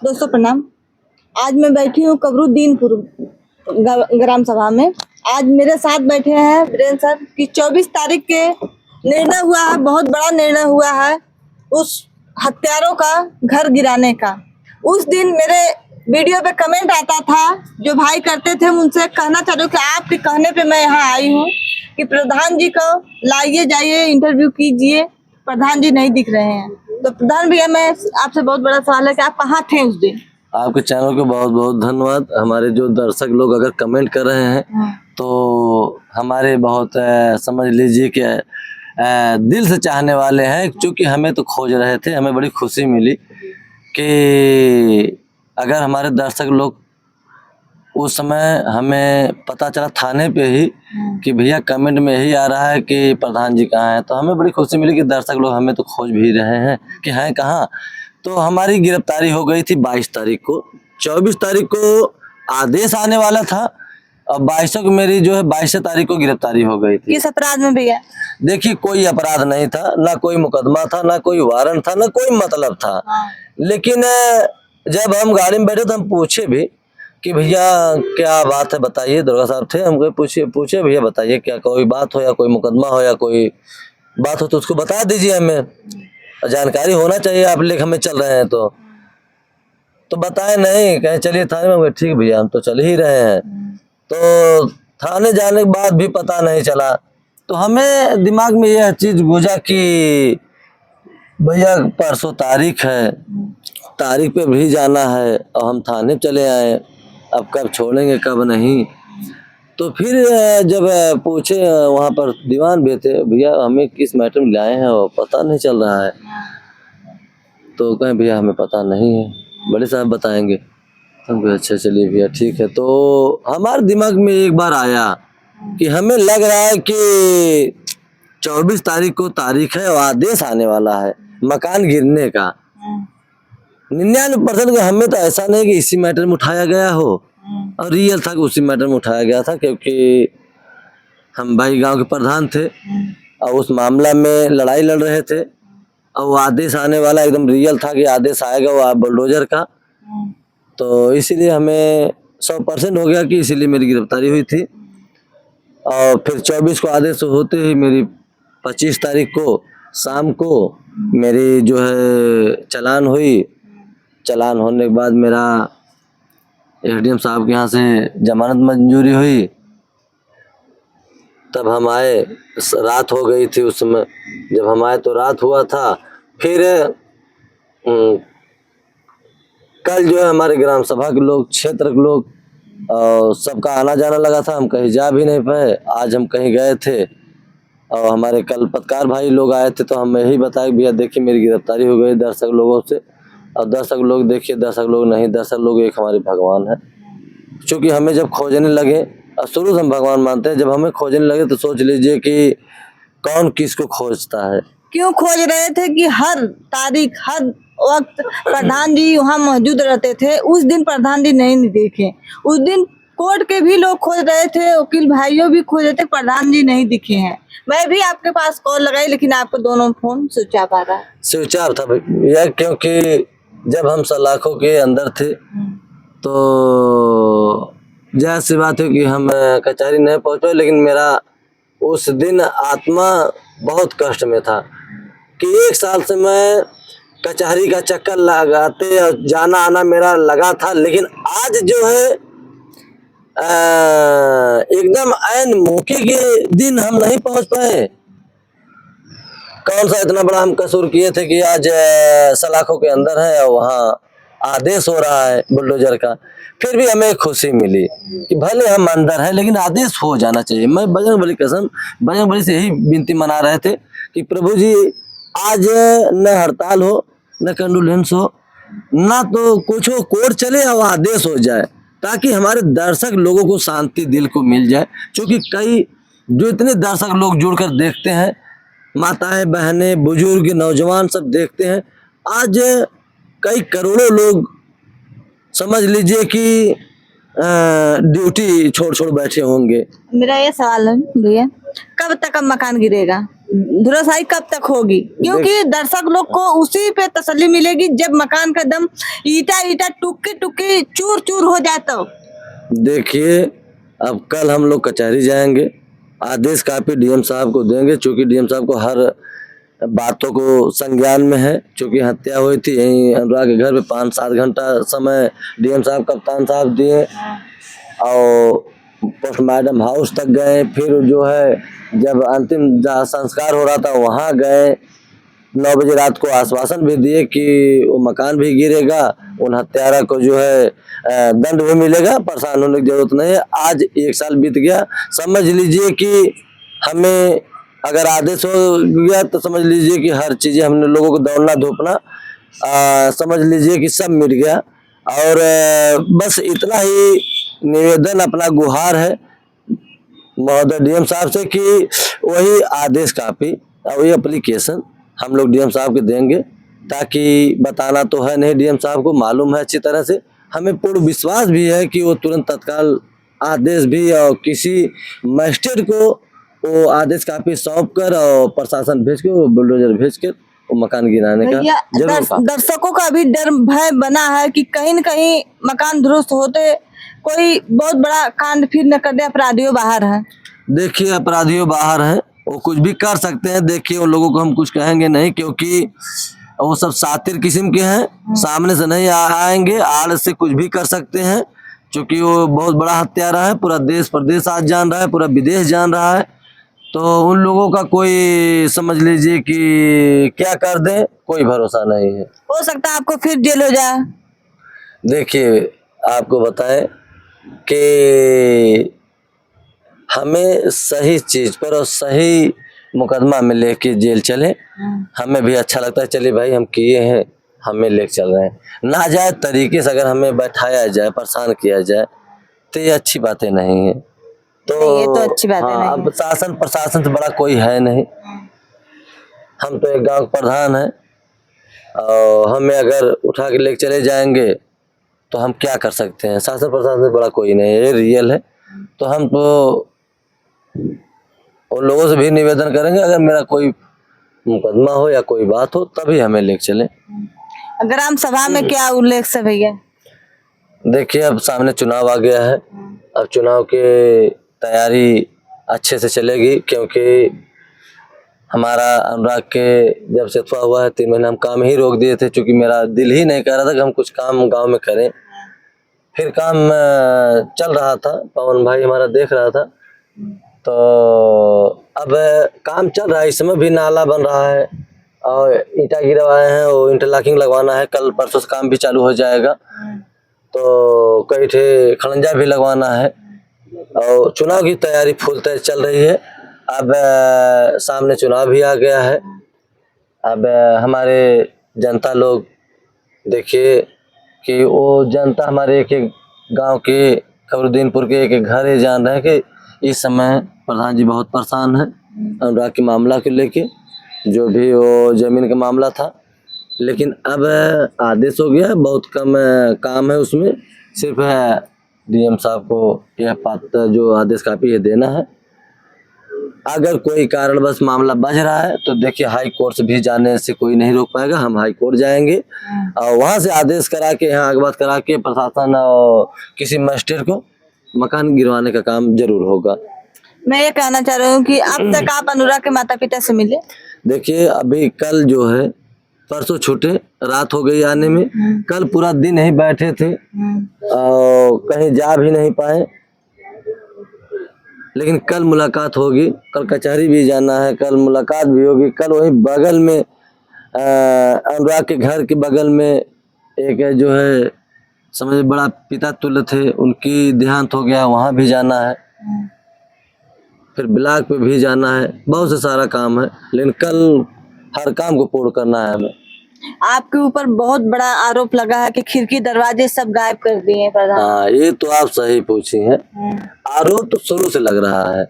दोस्तों प्रणाम। आज मैं बैठी हूँ कबरुद्दीनपुर ग्राम सभा में। आज मेरे साथ बैठे हैं वीरेंद्र सर कि 24 तारीख के निर्णय हुआ है, बहुत बड़ा निर्णय हुआ है उस हत्यारों का घर गिराने का। उस दिन मेरे वीडियो पे कमेंट आता था, जो भाई करते थे उनसे कहना चाहती हूँ कि आपके कहने पे मैं यहाँ आई हूँ कि प्रधान जी को लाइए, जाइए, इंटरव्यू कीजिए। प्रधान जी नहीं दिख रहे हैं। तो प्रधान भैया, मैं आपसे बहुत बड़ा सवाल है कि आप कहाँ थे उस दिन? आपके चैनल को बहुत बहुत धन्यवाद। हमारे जो दर्शक लोग अगर कमेंट कर रहे हैं तो हमारे बहुत समझ लीजिए कि दिल से चाहने वाले हैं, क्योंकि हमें तो खोज रहे थे। हमें बड़ी खुशी मिली कि अगर हमारे दर्शक लोग उस समय हमें पता चला थाने पे ही कि भैया कमेंट में यही आ रहा है कि प्रधान जी कहाँ हैं, तो हमें बड़ी खुशी मिली कि दर्शक लोग हमें तो खोज भी रहे हैं कि हैं कहाँ। तो हमारी गिरफ्तारी हो गई थी 22 तारीख को। 24 तारीख को आदेश आने वाला था और 22 को मेरी जो है 22 तारीख को गिरफ्तारी हो गई थी। किस अपराध में भैया? देखिए, कोई अपराध नहीं था, ना कोई मुकदमा था, ना कोई वारंट था, ना कोई मतलब था। लेकिन जब हम गाड़ी में बैठे तो हम पूछे भी कि भैया क्या बात है, बताइए। दुर्गा साहब थे, हमको पूछे भैया बताइए, क्या कोई बात हो या कोई मुकदमा हो या कोई बात हो तो उसको बता दीजिए, हमें जानकारी होना चाहिए, आप लेकर हमें चल रहे हैं तो बताए नहीं, कहे चलिए थाने में। ठीक भैया, हम तो चल ही रहे हैं। तो थाने जाने के बाद भी पता नहीं चला, तो हमें दिमाग में यह चीज गुजा कि भैया परसों तारीख है, तारीख पे भी जाना है और हम थाने चले आए, अब कब छोड़ेंगे कब नहीं। तो फिर जब पूछे वहाँ पर दीवान भी थे, भैया हमें किस मैटर में लाए हैं और पता नहीं चल रहा है। तो कहें भैया हमें पता नहीं है, बड़े साहब बताएंगे। हम कहे अच्छा चलिए भैया ठीक है। तो हमारे दिमाग में एक बार आया कि हमें लग रहा है कि 24 तारीख को तारीख है और आदेश आने वाला है मकान गिरने का। 99% का हमें तो ऐसा नहीं कि इसी मैटर में उठाया गया हो, और रियल था कि उसी मैटर में उठाया गया था, क्योंकि हम भाई गांव के प्रधान थे और उस मामला में लड़ाई लड़ रहे थे और वो आदेश आने वाला एकदम रियल था कि आदेश आएगा वो बुलडोजर का। तो इसीलिए हमें 100% हो गया कि इसीलिए मेरी गिरफ्तारी हुई थी। और फिर 24 को आदेश होते ही मेरी 25 तारीख को शाम को मेरी जो है चालान हुई। चालान होने के बाद मेरा एसडीएम साहब के यहाँ से जमानत मंजूरी हुई। तब हम आए, रात हो गई थी उस समय। जब हम आए तो रात हुआ था। फिर कल जो है हमारे ग्राम सभा के लोग, क्षेत्र के लोग, सबका आना जाना लगा था, हम कहीं जा भी नहीं पाए। आज हम कहीं गए थे और हमारे कल पत्रकार भाई लोग आए थे, तो हम यही बताया भैया देखिए मेरी गिरफ्तारी हो गई दर्शक लोगों से। और दर्शक लोग देखिए, दर्शक लोग नहीं, दर्शक लोग एक हमारे भगवान है। क्योंकि हमें जब खोजने लगे, और शुरू से हम भगवान मानते हैं, जब हमें खोजने लगे तो सोच लीजिए कि कौन किसको खोजता है। क्यों खोज रहे थे कि हर तारीख, हर वक्त प्रधान जी वहाँ मौजूद रहते थे। उस दिन प्रधान जी नहीं दिखे। उस दिन कोर्ट के भी लोग खोज रहे थे, वकील भाइयों भी खोज रहे थे, प्रधान जी नहीं दिखे हैं। मैं भी आपके पास कॉल लगाई, लेकिन आपको दोनों फोन स्विच ऑफ आ रहा है। स्विच ऑफ था भैया, क्योंकि जब हम सलाखों के अंदर थे तो जाहिर सी बात है कि हम कचहरी नहीं पहुंच पाए। लेकिन मेरा उस दिन आत्मा बहुत कष्ट में था कि 1 साल से मैं कचहरी का चक्कर लगाते और जाना आना मेरा लगा था। लेकिन आज जो है एकदम ऐन मौके के दिन हम नहीं पहुंच पाए। कौन सा इतना बड़ा हम कसूर किए थे कि आज सलाखों के अंदर है और वहाँ आदेश हो रहा है बुलडोजर का। फिर भी हमें खुशी मिली कि भले हम अंदर हैं लेकिन आदेश हो जाना चाहिए। मैं बजरंगबली कसम, बजरंगबली से यही विनती मना रहे थे कि प्रभु जी आज न हड़ताल हो, न कंडोलेंस हो, ना तो कुछ हो, कोर्ट चले और आदेश हो जाए, ताकि हमारे दर्शक लोगों को शांति दिल को मिल जाए। क्योंकि कई जो इतने दर्शक लोग जुड़कर देखते हैं, माताएं, बहनें, बुजुर्ग, नौजवान सब देखते हैं। आज कई करोड़ों लोग समझ लीजिए कि ड्यूटी छोड़ छोड़ बैठे होंगे। मेरा ये सवाल है भैया, कब तक अब मकान गिरेगा, धुराशायी कब तक होगी? क्योंकि दर्शक लोग को उसी पे तसल्ली मिलेगी जब मकान का दम ईटा ईटा टुक्की टुक्की चूर चूर हो जाए तो। देखिए, अब कल हम लोग कचहरी जाएंगे, आदेश कापी डीएम साहब को देंगे, क्योंकि डीएम साहब को हर बातों को संज्ञान में है। क्योंकि हत्या हुई थी यहीं अनुराग के घर पे, 5-7 घंटा समय डीएम साहब कप्तान साहब दिए और पोस्टमार्टम हाउस तक गए। फिर जो है जब अंतिम जहाँ संस्कार हो रहा था वहाँ गए, 9 बजे रात को आश्वासन भी दिए कि वो मकान भी गिरेगा, उन हत्यारा को जो है दंड भी मिलेगा, परेशान होने की जरूरत नहीं है। आज 1 साल बीत गया, समझ लीजिए कि हमें अगर आदेश हो गया तो समझ लीजिए कि हर चीजें हमने लोगों को दौड़ना धूपना समझ लीजिए कि सब मिट गया। और बस इतना ही निवेदन अपना गुहार है महोदय डीएम साहब से कि वही आदेश कापी और वही एप्लीकेशन हम लोग डीएम साहब के देंगे, ताकि बताना तो है नहीं, डीएम साहब को मालूम है अच्छी तरह से, हमें पूर्ण विश्वास भी है कि वो तुरंत तत्काल आदेश भी और किसी मजिस्ट्रेट को वो आदेश कापी सौंप कर और प्रशासन भेज के, वो बुलडोजर भेज कर वो मकान गिराने का भैया जरूर काम। दर्शकों का भी डर भय बना है कि कहीं न कहीं मकान दुरुस्त होते कोई बहुत बड़ा कांड फिर न कर दे, अपराधियों बाहर है। देखिए, अपराधियों बाहर हैं, वो कुछ भी कर सकते हैं। देखिए, उन लोगों को हम कुछ कहेंगे नहीं, क्योंकि वो सब सातिर किस्म के हैं, सामने से नहीं आएंगे, आड़ से कुछ भी कर सकते हैं। क्योंकि वो बहुत बड़ा हत्यारा है, पूरा देश प्रदेश आज जान रहा है, पूरा विदेश जान रहा है। तो उन लोगों का कोई समझ लीजिए कि क्या कर दे, कोई भरोसा नहीं है। हो सकता है आपको फिर जेल हो जाए। देखिए, आपको बताएं कि हमें सही चीज पर और सही मुकदमा में लेके जेल चले, हमें भी अच्छा लगता है। चलिए भाई, हम किए हैं, हमें लेके चल रहे हैं। नाजायज तरीके से अगर हमें बैठाया जाए, परेशान किया जाए, तो ये अच्छी बातें नहीं है। ये तो अच्छी बात है हाँ, नहीं। अब शासन प्रशासन से बड़ा कोई है नहीं। हम तो एक गांव के प्रधान हैं और हमें अगर उठा के लेके चले जाएंगे तो हम क्या कर सकते हैं? शासन प्रशासन से बड़ा कोई नहीं है, ये रियल है। तो हम तो उन लोगों से भी निवेदन करेंगे, अगर मेरा कोई मुकदमा हो या कोई बात हो तभी हमें लेके चले। ग्राम सभा में क्या उल्लेख है भैया? देखिए, अब सामने चुनाव आ गया है, अब चुनाव की तैयारी अच्छे से चलेगी, क्योंकि हमारा अनुराग के जब से अफवाह हुआ है 3 महीने हम काम ही रोक दिए थे, क्योंकि मेरा दिल ही नहीं कर रहा था कि हम कुछ काम गांव में करें। फिर काम चल रहा था, पवन भाई हमारा देख रहा था, तो अब काम चल रहा है। इस समय भी नाला बन रहा है और ईंटा गिरवाए हैं, वो इंटरलॉकिंग लगवाना है, कल परसों से काम भी चालू हो जाएगा। तो कई ठे खड़ंजा भी लगवाना है और चुनाव की तैयारी फुल तेज चल रही है। अब सामने चुनाव भी आ गया है। अब हमारे जनता लोग देखिए कि वो जनता हमारे एक एक गांव के, कबरुद्दीनपुर के एक एक घर ही जान रहे हैं कि इस समय प्रधान जी बहुत परेशान है अनुराग के मामला को लेके, जो भी वो जमीन का मामला था। लेकिन अब आदेश हो गया, बहुत कम काम है उसमें, सिर्फ है डीएम साहब को यह पात्र जो आदेश कापी है देना है। अगर कोई कारणवश मामला बज रहा है तो देखिए, हाई कोर्ट से भी जाने से कोई नहीं रोक पाएगा, हम हाई कोर्ट जाएंगे और वहां से आदेश करा के, यहाँ अगवात करा के प्रशासन और किसी मजिस्ट्रेट को मकान गिरवाने का काम जरूर होगा। मैं ये कहना चाह रही हूँ कि अब तक आप अनुराग के माता पिता से मिले? देखिए, अभी कल जो है, परसों छूटे, रात हो गई आने में, कल पूरा दिन ही बैठे थे और कहीं जा भी नहीं पाए। लेकिन कल मुलाकात होगी, कल कचहरी भी जाना है, कल मुलाकात भी होगी। कल वही बगल में अनुराग के घर के बगल में एक जो है समझ बड़ा पिता तुल्य थे, उनकी देहांत हो गया, वहाँ भी जाना है। फिर ब्लॉक पे भी जाना है, बहुत से सारा काम है, लेकिन कल हर काम को पूर्ण करना है हमें। आपके ऊपर बहुत बड़ा आरोप लगा है कि खिड़की दरवाजे सब गायब कर दिए हैं प्रधान। हाँ, ये तो आप सही पूछी हैं। आरोप तो शुरू से लग रहा है,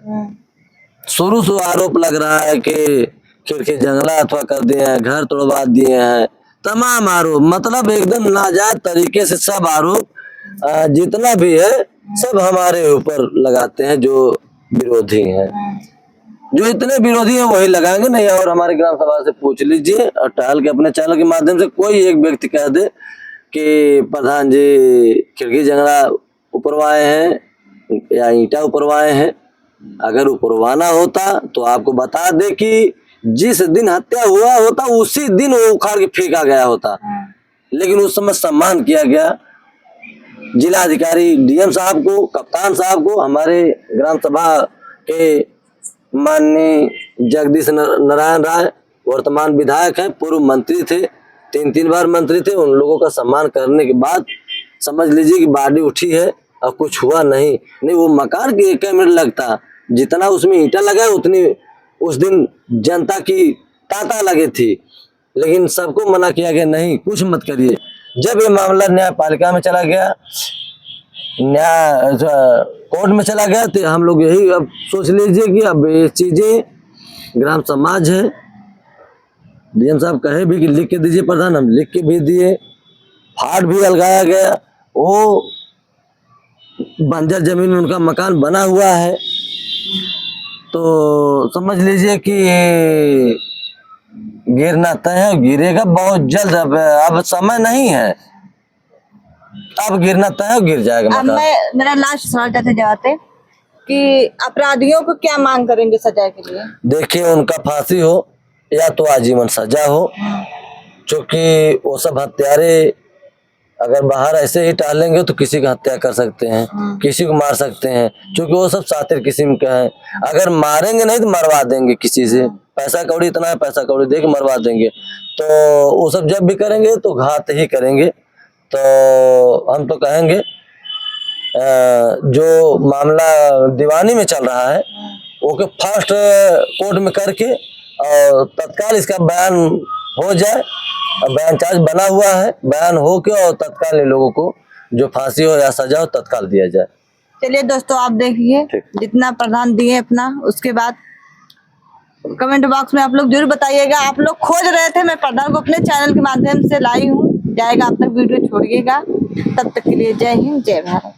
शुरू से आरोप लग रहा है कि खिड़की जंगला अथवा कर दिए हैं, घर तोड़वा दिए हैं, तमाम आरोप, मतलब एकदम नाजायज तरीके से सब आरोप जितना भी है सब हमारे ऊपर लगाते हैं, जो विरोधी हैं। जो इतने विरोधी हैं वही लगाएंगे नहीं। और हमारे ग्राम सभा से पूछ लीजिए और टहल के अपने चैनल के माध्यम से कोई एक व्यक्ति कह दे कि प्रधान जी खिड़की जंगला उपरवाए हैं या ईंटा उपरवाए हैं। अगर उपरवाना होता तो आपको बता दे कि जिस दिन हत्या हुआ होता उसी दिन वो उखाड़ के फेंका गया होता, लेकिन उस समय सम्मान किया गया। जिला अधिकारी डीएम साहब को, कप्तान साहब को, हमारे ग्राम सभा के माननीय जगदीश नारायण राय वर्तमान विधायक हैं, पूर्व मंत्री थे, 3 बार मंत्री थे, उन लोगों का सम्मान करने के बाद समझ लीजिए कि बाडी उठी है और कुछ हुआ नहीं। वो मकान के 1 मिनट लगता, जितना उसमें ईंटा लगा उतनी उस दिन जनता की तांता लगी थी, लेकिन सबको मना किया गया नहीं कुछ मत करिए। जब ये मामला न्यायपालिका में चला गया, कोर्ट में चला गया, तो हम लोग यही अब सोच लीजिए कि अब ये चीजें ग्राम समाज है। डीएम साहब कहे भी कि लिख के दीजिए प्रधान, हम लिख के भी दिए, फाड़ भी अलगाया गया। वो बंजर जमीन में उनका मकान बना हुआ है, तो समझ लीजिए कि गिरना तय है, गिरेगा बहुत जल्द। अब समय नहीं है, अब गिरना तय है, गिर जाएगा अब मकान। मेरा लास्ट सवाल जाते जाते कि अपराधियों को क्या मांग करेंगे सजा के लिए? देखिए उनका फांसी हो या तो आजीवन सजा हो, क्योंकि वो सब हत्यारे अगर बाहर ऐसे ही टालेंगे तो किसी का हत्या कर सकते हैं, किसी को मार सकते हैं, क्योंकि वो सब शातिर किस्म के हैं। अगर मारेंगे नहीं तो मरवा देंगे किसी से, पैसा कौड़ी इतना है, पैसा कौड़ी दे के मरवा देंगे। तो वो सब जब भी करेंगे तो घात ही करेंगे। तो हम तो कहेंगे जो मामला दीवानी में चल रहा है वो के फर्स्ट कोर्ट में करके और तत्काल इसका बयान हो जाए। बयान चार्ज बना हुआ है, बयान हो के और तत्काल लोगों को जो फांसी हो या सजा हो तत्काल दिया जाए। चलिए दोस्तों, आप देखिए जितना प्रधान दिए अपना, उसके बाद कमेंट बॉक्स में आप लोग जरूर बताइएगा। आप लोग खोज रहे थे, मैं प्रधान को अपने चैनल के माध्यम से लाई हूँ, जाएगा आप तक वीडियो छोड़िएगा। तब तक के लिए जय हिंद, जय भारत।